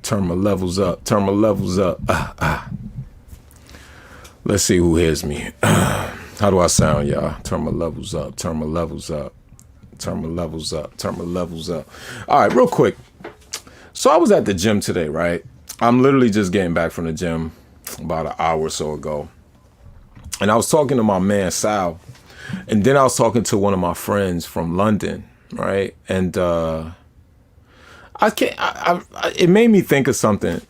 Turn my levels up. Turn my levels up. Let's see who hears me. How do I sound, y'all? Turn my levels up. Turn my levels up. Turn my levels up. Turn my levels up. All right, real quick. So I was at the gym today, right? I'm literally just getting back from the gym about an hour or so ago. And I was talking to my man, Sal. And then I was talking to one of my friends from London, right? And it made me think of something.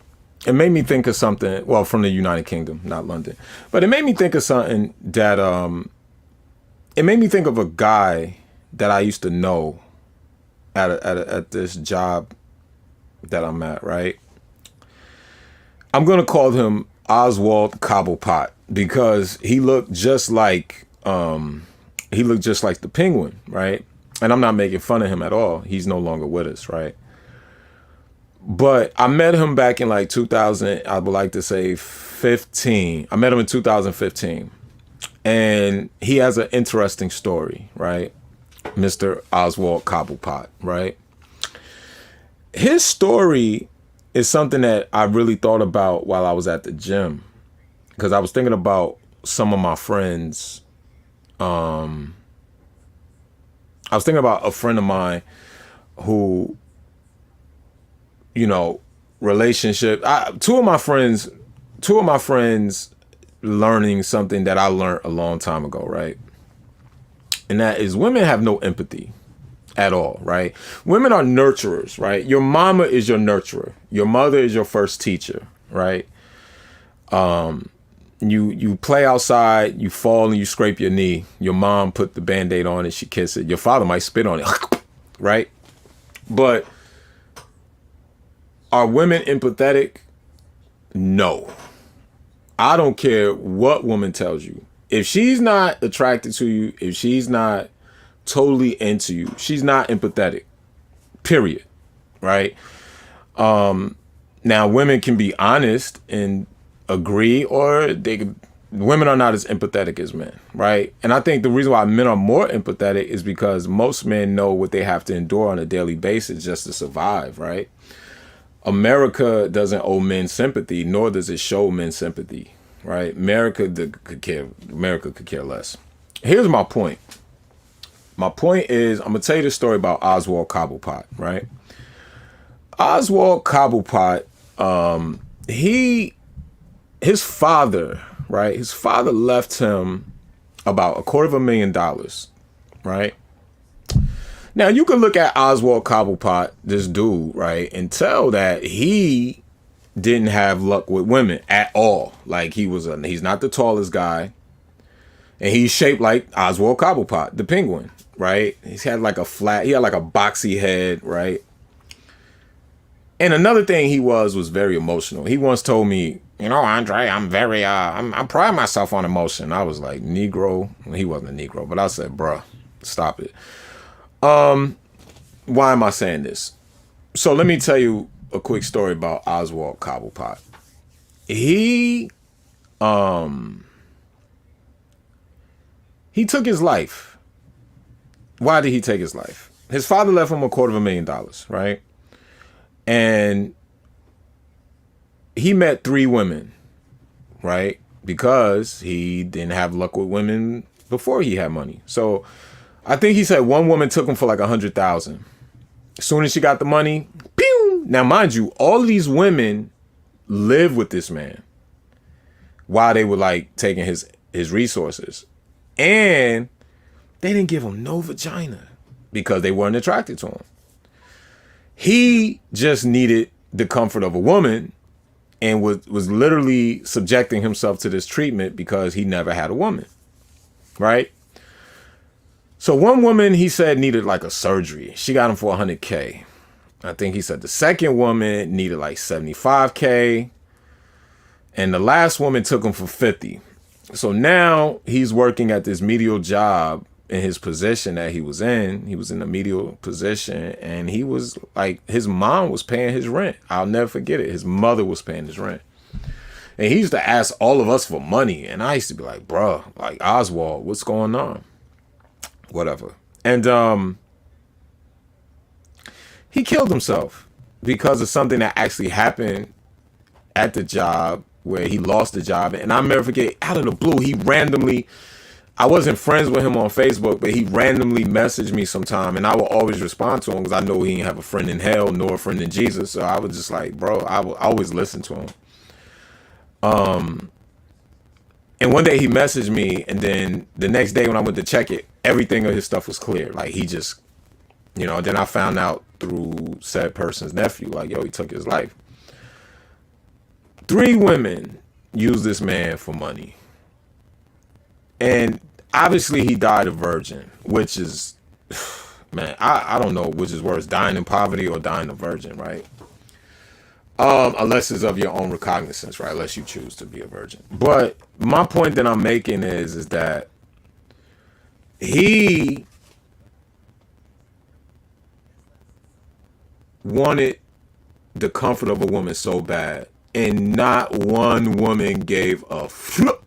It made me think of something, well, from the United Kingdom, not London. But it made me think of something that, it made me think of a guy that I used to know at this job that I'm at, right? I'm going to call him Oswald Cobblepot because he looked just like the Penguin, right? And I'm not making fun of him at all. He's no longer with us, right? But I met him back in like 2000, I would like to say 15. I met him in 2015. And he has an interesting story, right? Mr. Oswald Cobblepot, right? His story is something that I really thought about while I was at the gym. Because I was thinking about some of my friends. I was thinking about a friend of mine who, you know, relationship. Two of my friends learning something that I learned a long time ago, right? And that is women have no empathy at all, right? Women are nurturers, right? Your mama is your nurturer. Your mother is your first teacher, right? You play outside, you fall and you scrape your knee. Your mom put the Band-Aid on and she kissed it. Your father might spit on it, right? But are women empathetic? No. I don't care what woman tells you. If she's not attracted to you, if she's not totally into you, she's not empathetic. Period. Right? Now, women can be honest and agree, or women are not as empathetic as men, right? And I think the reason why men are more empathetic is because most men know what they have to endure on a daily basis just to survive, right? America doesn't owe men sympathy, nor does it show men sympathy, right? America could care less. Here's my point. My point is, I'm gonna tell you the story about Oswald Cobblepot, right? Oswald Cobblepot, his father, right? His father left him about $250,000, right? Now, you can look at Oswald Cobblepot, this dude, right, and tell that he didn't have luck with women at all. Like, he's not the tallest guy, and he's shaped like Oswald Cobblepot, the Penguin, right? He had like a boxy head, right? And another thing he was very emotional. He once told me, you know, Andre, I pride myself on emotion. I was like, Negro. He wasn't a Negro, but I said, bruh, stop it. Why am I saying this? So let me tell you a quick story about Oswald Cobblepot. He took his life. Why did he take his life? His father left him $250,000, right? And he met 3 women, right? Because he didn't have luck with women before he had money. So I think he said one woman took him for like $100,000. As soon as she got the money, pew! Now, mind you, all of these women live with this man while they were like taking his resources. And they didn't give him no vagina because they weren't attracted to him. He just needed the comfort of a woman and was literally subjecting himself to this treatment because he never had a woman, right? So one woman, he said, needed like a surgery. She got him for $100K. I think he said the second woman needed like $75K. And the last woman took him for 50. So now he's working at this medial job in his position that he was in. He was in a medial position, and he was like, his mom was paying his rent. I'll never forget it. His mother was paying his rent. And he used to ask all of us for money. And I used to be like, bruh, like, Oswald, what's going on? Whatever. And he killed himself. because of something that actually happened at the job where he lost the job. And I'll never forget, out of the blue, he randomly, I wasn't friends with him on Facebook, but he randomly messaged me sometime, and I will always respond to him because I know he didn't have a friend in hell nor a friend in Jesus. So I was just like, bro, I will always listen to him. And one day he messaged me, and then the next day when I went to check it, everything of his stuff was clear. Like, he just, then I found out through said person's nephew, like, yo, he took his life. 3 women used this man for money. And obviously he died a virgin, which is, man, I don't know which is worse, dying in poverty or dying a virgin, right? Unless it's of your own recognizance, right? Unless you choose to be a virgin. But my point that I'm making is that he wanted the comfort of a woman so bad, and not one woman gave a flip,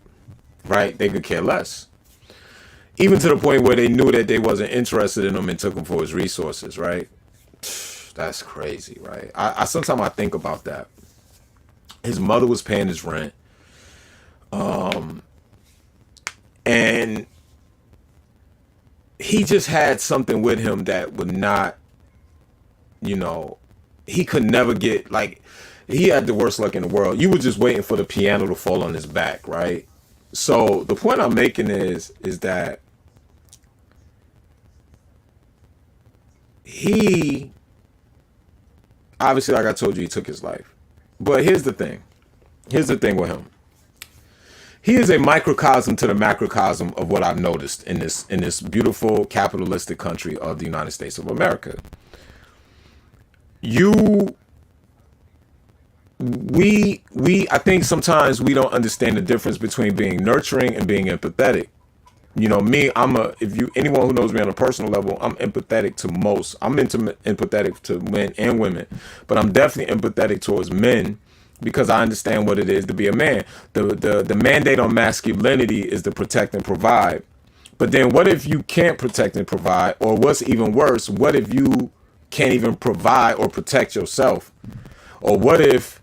right? They could care less. Even to the point where they knew that they wasn't interested in him and took him for his resources, right? That's crazy, right? I sometimes I think about that. His mother was paying his rent. And he just had something with him that would not, he could never get, like, he had the worst luck in the world. You were just waiting for the piano to fall on his back, right? So the point I'm making is that he, obviously, like I told you, he took his life. But here's the thing. Here's the thing with him. He is a microcosm to the macrocosm of what I've noticed in this beautiful capitalistic country of the United States of America. I think sometimes we don't understand the difference between being nurturing and being empathetic. Me, anyone who knows me on a personal level, I'm empathetic to most. I'm empathetic to men and women, but I'm definitely empathetic towards men because I understand what it is to be a man. The mandate on masculinity is to protect and provide. But then what if you can't protect and provide? Or what's even worse, what if you can't even provide or protect yourself? Or what if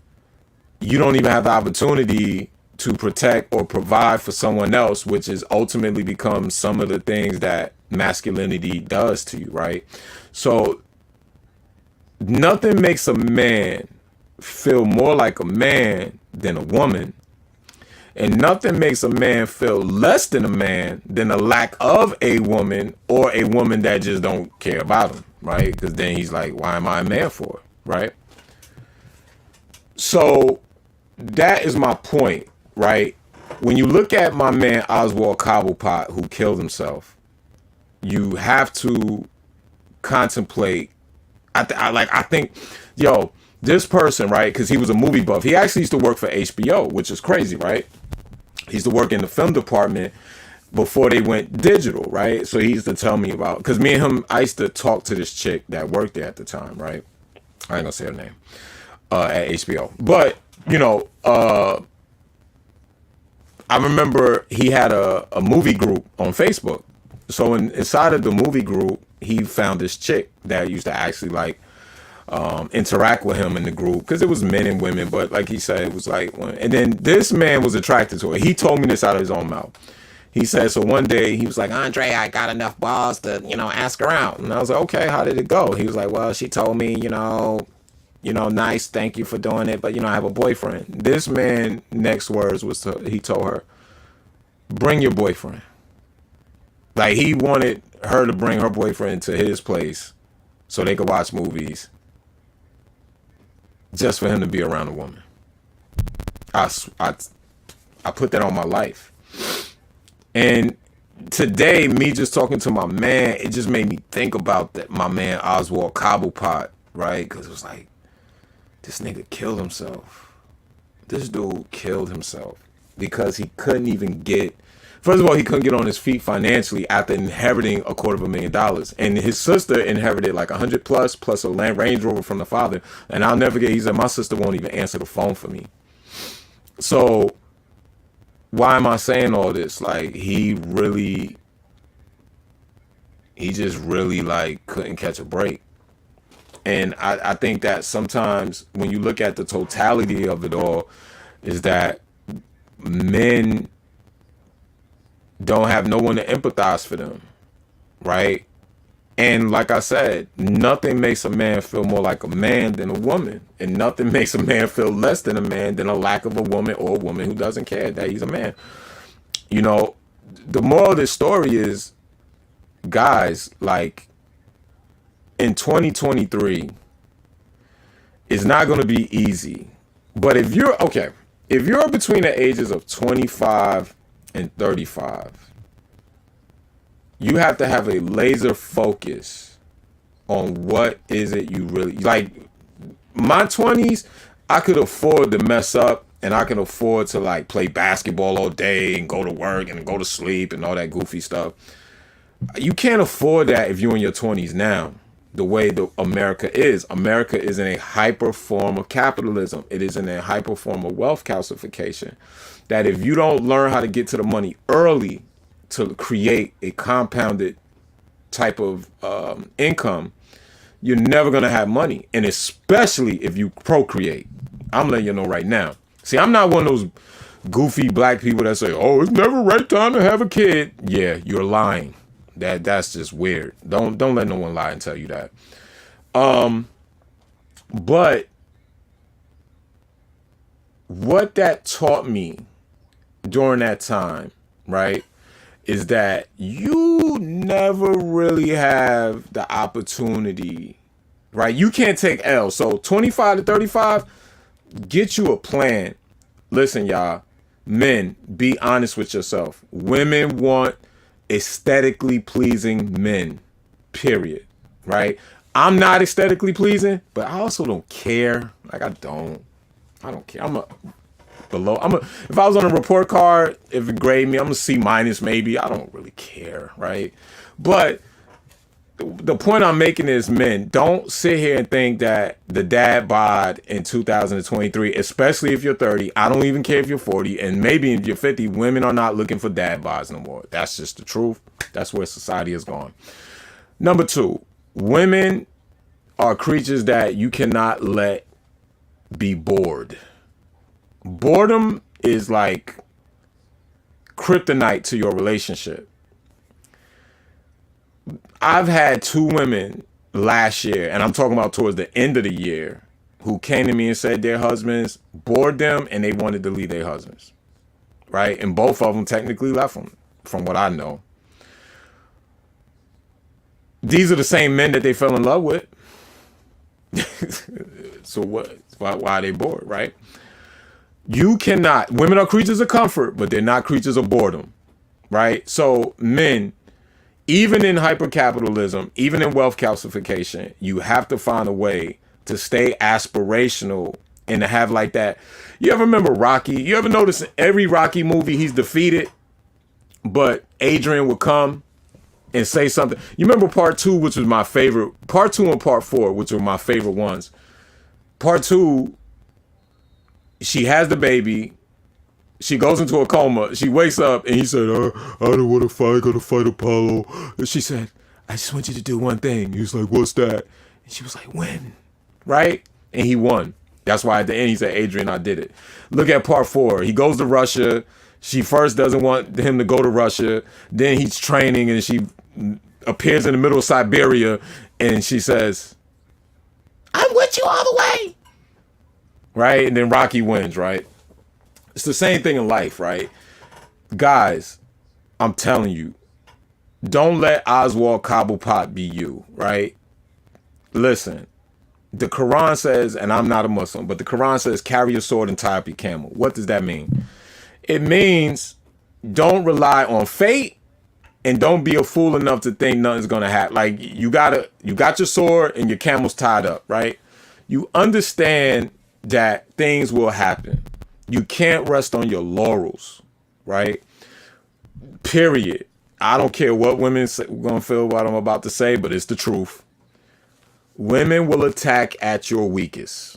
you don't even have the opportunity to protect or provide for someone else, which is ultimately becomes some of the things that masculinity does to you, right? So nothing makes a man feel more like a man than a woman. And nothing makes a man feel less than a man than a lack of a woman, or a woman that just don't care about him, right? Because then he's like, why am I a man for, right? So that is my point, right? When you look at my man Oswald Cobblepot, who killed himself, you have to contemplate. I think, this person, right? Because he was a movie buff. He actually used to work for HBO, which is crazy, right? He used to work in the film department before they went digital, right? So he used to tell me about, because me and him, I used to talk to this chick that worked there at the time, right? I ain't gonna say her name, at HBO. But, I remember he had a movie group on Facebook. So inside of the movie group, he found this chick that used to actually interact with him in the group, because it was men and women, but like he said, it was like and then this man was attracted to her. He told me this out of his own mouth. He said, so one day he was like, Andre, I got enough balls to, ask her out. And I was like, okay, how did it go? He was like, well, she told me, nice, thank you for doing it, but I have a boyfriend. This man, next words was he told her, bring your boyfriend. Like, he wanted her to bring her boyfriend to his place so they could watch movies, just for him to be around a woman. I put that on my life. And today, me just talking to my man, it just made me think about that. My man Oswald Cobblepot, right? Because it was like, this nigga killed himself. This dude killed himself because he couldn't even get. First of all, he couldn't get on his feet financially after inheriting $250,000. And his sister inherited like 100 plus a Land Range Rover from the father. And I'll never forget, he said, my sister won't even answer the phone for me. So why am I saying all this? Like, he just really couldn't catch a break. And I think that sometimes when you look at the totality of it all, is that men don't have no one to empathize for them, right? And like I said, nothing makes a man feel more like a man than a woman. And nothing makes a man feel less than a man than a lack of a woman, or a woman who doesn't care that he's a man. You know, the moral of this story is, guys, like, in 2023, it's not going to be easy. But if you're between the ages of 25 and 35, you have to have a laser focus on what is it you really like. My 20s, I could afford to mess up, and I can afford to like play basketball all day and go to work and go to sleep and all that goofy stuff. You can't afford that if you're in your 20s now. The way America is in a hyper form of capitalism. It is in a hyper form of wealth calcification. That if you don't learn how to get to the money early to create a compounded type of income, you're never going to have money. And especially if you procreate. I'm letting you know right now. See, I'm not one of those goofy black people that say, oh, it's never right time to have a kid. Yeah, you're lying. That's just weird. Don't let no one lie and tell you that. But what that taught me during that time, right, is that you never really have the opportunity, right? You can't take L. So 25 to 35, get you a plan. Listen, y'all, men, be honest with yourself. Women want aesthetically pleasing men, period, right? I'm not aesthetically pleasing, but I also don't care. Like, I don't care. If I was on a report card, if it grade me, I'm a C minus maybe. I don't really care, right? But the point I'm making is, men, don't sit here and think that the dad bod in 2023, especially if you're 30, I don't even care if you're 40, and maybe if you're 50, women are not looking for dad bods no more. That's just the truth. That's where society has gone. Number two, women are creatures that you cannot let be bored. Boredom is like kryptonite to your relationship. I've had 2 women last year, and I'm talking about towards the end of the year, who came to me and said their husbands bored them and they wanted to leave their husbands, right? And both of them technically left them, from what I know. These are the same men that they fell in love with. So what? Why are they bored, right? You cannot. Women are creatures of comfort, but they're not creatures of boredom, right? So men, even in hypercapitalism, even in wealth calcification, you have to find a way to stay aspirational and to have like that. You ever remember Rocky? You ever notice in every Rocky movie he's defeated, but Adrian would come and say something? You remember part 2, which was my favorite. Part 2 and part 4, which were my favorite ones. Part 2, she has the baby. She goes into a coma. She wakes up and he said, I don't want to fight. I got to fight Apollo. And she said, I just want you to do one thing. He was like, what's that? And she was like, win. Right? And he won. That's why at the end he said, Adrian, I did it. Look at part 4. He goes to Russia. She first doesn't want him to go to Russia. Then he's training and she appears in the middle of Siberia and she says, I'm with you all the way. Right? And then Rocky wins, right? It's the same thing in life, right? Guys, I'm telling you, don't let Oswald Cobblepot be you, right? Listen, the Quran says, and I'm not a Muslim, but the Quran says, carry your sword and tie up your camel. What does that mean? It means don't rely on fate and don't be a fool enough to think nothing's going to happen. Like, you got your sword and your camel's tied up, right? You understand that things will happen. You can't rest on your laurels, right? Period. I don't care what women are going to feel what I'm about to say, but it's the truth. Women will attack at your weakest.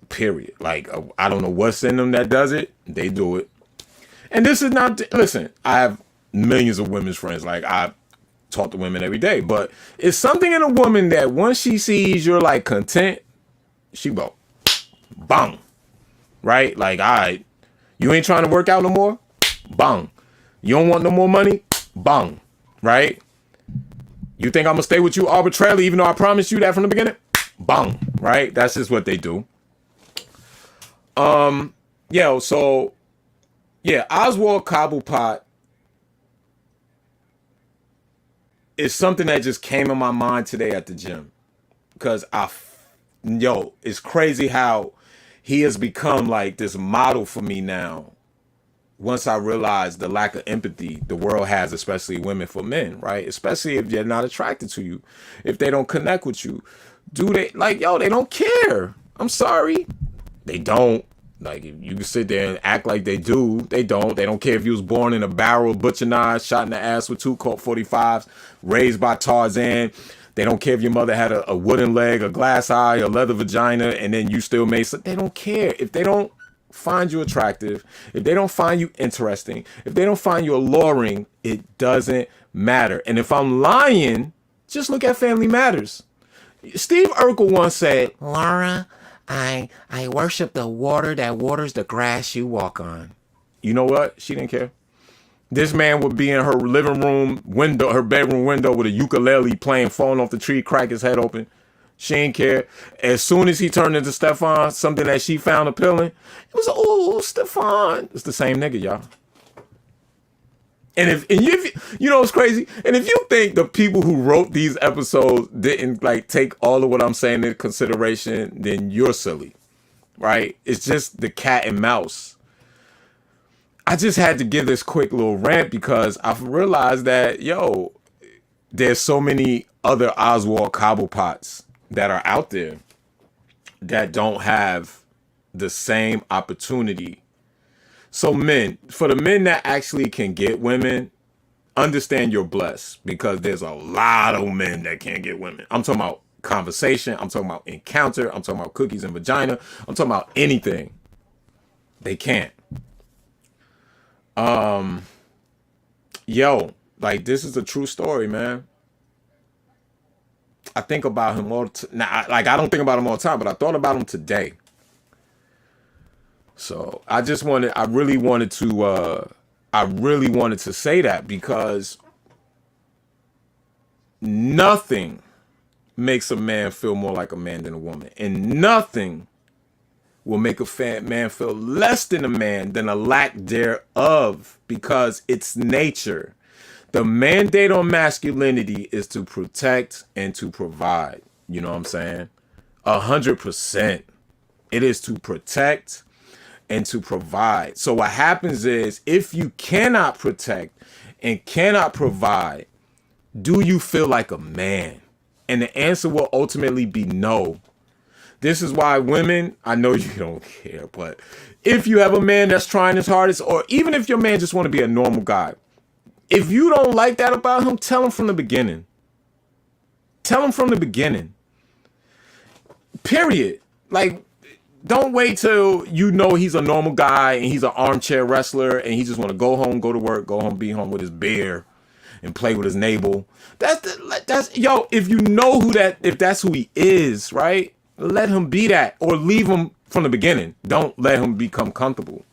Period. Like, I don't know what's in them that does it. They do it. And this is not, listen, I have millions of women's friends. Like, talk to women every day, but it's something in a woman that once she sees you're like content, she go, bang, right? Like, all right, you ain't trying to work out no more, bang. You don't want no more money, bang, right? You think I'm gonna stay with you arbitrarily, even though I promised you that from the beginning, bang, right? That's just what they do. So yeah, Oswald Cobblepot is something that just came in my mind today at the gym, because it's crazy how he has become like this model for me now. Once I realized the lack of empathy the world has, especially women for men, right? Especially if they're not attracted to you, if they don't connect with you, they don't care. I'm sorry, they don't. Like, if you can sit there and act like they do, they don't. They don't care if you was born in a barrel, butcher knives, shot in the ass with 2 Colt 45s, raised by Tarzan. They don't care if your mother had a wooden leg, a glass eye, a leather vagina, and then you still made some. They don't care. If they don't find you attractive, if they don't find you interesting, if they don't find you alluring, it doesn't matter. And if I'm lying, just look at Family Matters. Steve Urkel once said, Laura, I worship the water that waters the grass you walk on. You know what? She didn't care. This man would be in her living room window, her bedroom window, with a ukulele playing, falling off the tree, crack his head open. She didn't care. As soon as he turned into Stefan, something that she found appealing, it was, oh, Stefan. It's the same nigga, y'all. And if you know what's crazy? And if you think the people who wrote these episodes didn't like take all of what I'm saying into consideration, then you're silly, right? It's just the cat and mouse. I just had to give this quick little rant because I've realized that, there's so many other Oswald Cobblepots that are out there that don't have the same opportunity. So men, for the men that actually can get women, understand you're blessed, because there's a lot of men that can't get women. I'm talking about conversation. I'm talking about encounter. I'm talking about cookies and vagina. I'm talking about anything. They can't. Like, this is a true story, man. I think about him all I don't think about him all the time, but I thought about him today. So I really wanted to say that, because nothing makes a man feel more like a man than a woman, and nothing will make a man feel less than a man than a lack thereof, because it's nature. The mandate on masculinity is to protect and to provide. You know what I'm saying? 100%. It is to protect and to provide. So what happens is, if you cannot protect and cannot provide, do you feel like a man? And the answer will ultimately be no. This is why women, I know you don't care, but if you have a man that's trying his hardest, or even if your man just want to be a normal guy, if you don't like that about him, tell him from the beginning. Tell him from the beginning. Period. Like, don't wait till he's a normal guy and he's an armchair wrestler and he just want to go home, go to work, go home, be home with his beer and play with his navel. If you know if that's who he is, right? Let him be that, or leave him from the beginning. Don't let him become comfortable.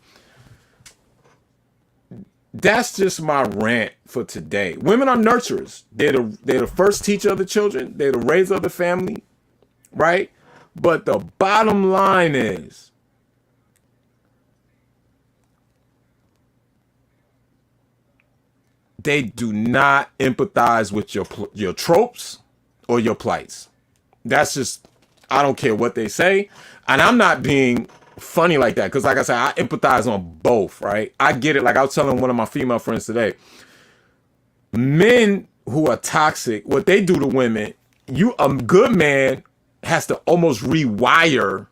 That's just my rant for today. Women are nurturers. They're the first teacher of the children. They're the raiser of the family, right? But the bottom line is, they do not empathize with your tropes or your plights. That's just, I don't care what they say. And I'm not being funny like that, because like I said, I empathize on both, right? I get it. Like I was telling one of my female friends today, men who are toxic, what they do to women, a good man has to almost rewire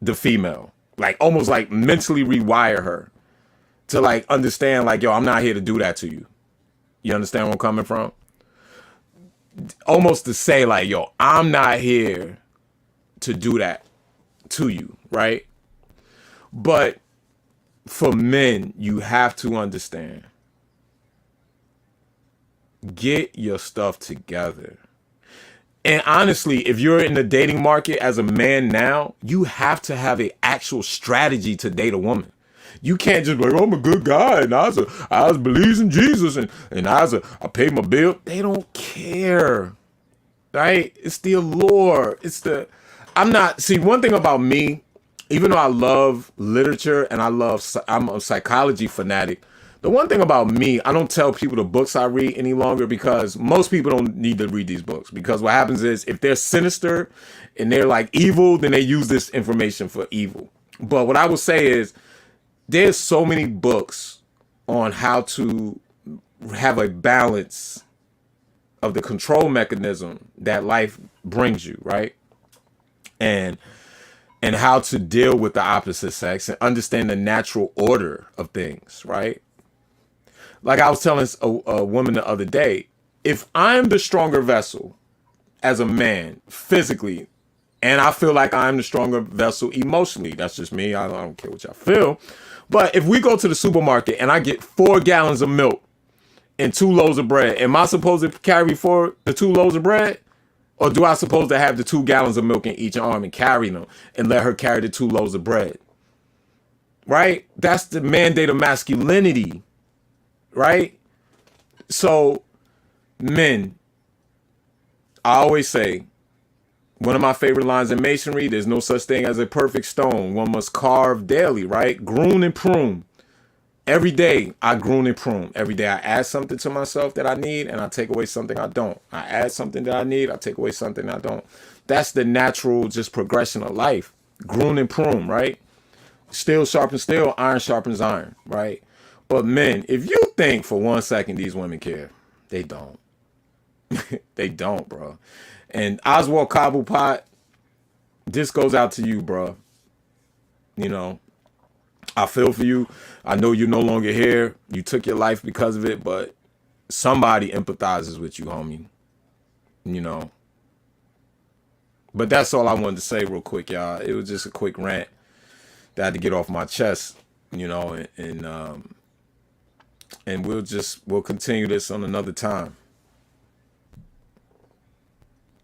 the female, like almost like mentally rewire her to like understand, like, I'm not here to do that to you. You understand where I'm coming from? Almost to say like, I'm not here to do that to you, right? But for men, you have to understand Get your stuff together. And honestly, if you're in the dating market as a man now, you have to have an actual strategy to date a woman. You can't just be like, oh, I'm a good guy, and I was believes in Jesus, and I paid my bill. They don't care, right? It's the allure. I'm not, see, one thing about me, even though I love literature and I'm a psychology fanatic, the one thing about me, I don't tell people the books I read any longer, because most people don't need to read these books. Because what happens is, if they're sinister and they're like evil, then they use this information for evil. But what I will say is, there's so many books on how to have a balance of the control mechanism that life brings you, right? And how to deal with the opposite sex and understand the natural order of things, right? Like I was telling a woman the other day, if I'm the stronger vessel as a man physically, and I feel like I'm the stronger vessel emotionally, that's just me. I don't care what y'all feel. But if we go to the supermarket and I get 4 gallons of milk and 2 loaves of bread, am I supposed to carry the 2 loaves of bread? Or do I supposed to have the 2 gallons of milk in each arm and carry them and let her carry the 2 loaves of bread? Right? That's the mandate of masculinity. Right? So, men, I always say, one of my favorite lines in masonry, there's no such thing as a perfect stone. One must carve daily, right? Groom and prune. Every day, I groom and prune. Every day, I add something to myself that I need, and I take away something I don't. I add something that I need, I take away something I don't. That's the natural just progression of life. Groom and prune, right? Steel sharpens steel, iron sharpens iron, right? But men, if you think for 1 second these women care, they don't. They don't, bro. And Oswald Cobblepot, this goes out to you, bro. You know, I feel for you. I know you're no longer here. You took your life because of it, but somebody empathizes with you, homie. You know. But that's all I wanted to say real quick, y'all. It was just a quick rant that I had to get off my chest, you know, and we'll continue this on another time.